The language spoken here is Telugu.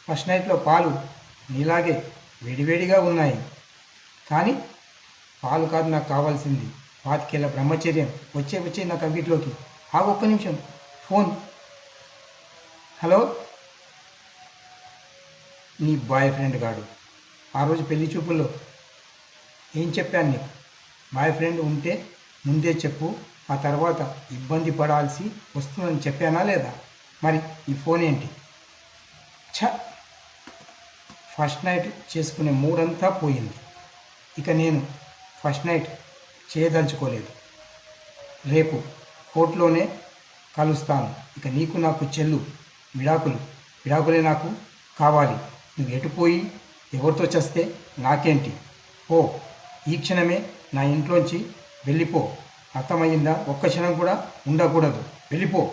ఫస్ట్ నైట్లో పాలు నీలాగే వేడివేడిగా ఉన్నాయి. కానీ పాలు కాదు నాకు కావాల్సింది, 25 బ్రహ్మచర్యం. వచ్చే నా కంప్యూటర్లోకి. ఒక్క నిమిషం. ఫోన్. హలో. నీ బాయ్ ఫ్రెండ్ గాడు ఆ రోజు పెళ్లి చూపుల్లో ఏం చెప్పాను నీకు? బాయ్ ఫ్రెండ్ ఉంటే ముందే చెప్పు, ఆ తర్వాత ఇబ్బంది పడాల్సి వస్తుందని చెప్పానా లేదా? మరి ఈ ఫోన్ ఏంటి? ఛ! ఫస్ట్ నైట్ చేసుకునే మూడంతా పోయింది. ఇక నేను ఫస్ట్ నైట్ చేయదలుచుకోలేదు. రేపు కోర్టులోనే కలుస్తాను. ఇక నీకు నాకు చెల్లు. విడాకులే నాకు కావాలి. నువ్వు ఎటుపోయి ఎవరితో చస్తే నాకేంటి? పో, ఈ క్షణమే నా ఇంట్లోంచి వెళ్ళిపో. అర్థమయ్యిందా? ఒక్క క్షణం కూడా ఉండకూడదు. వెళ్ళిపో.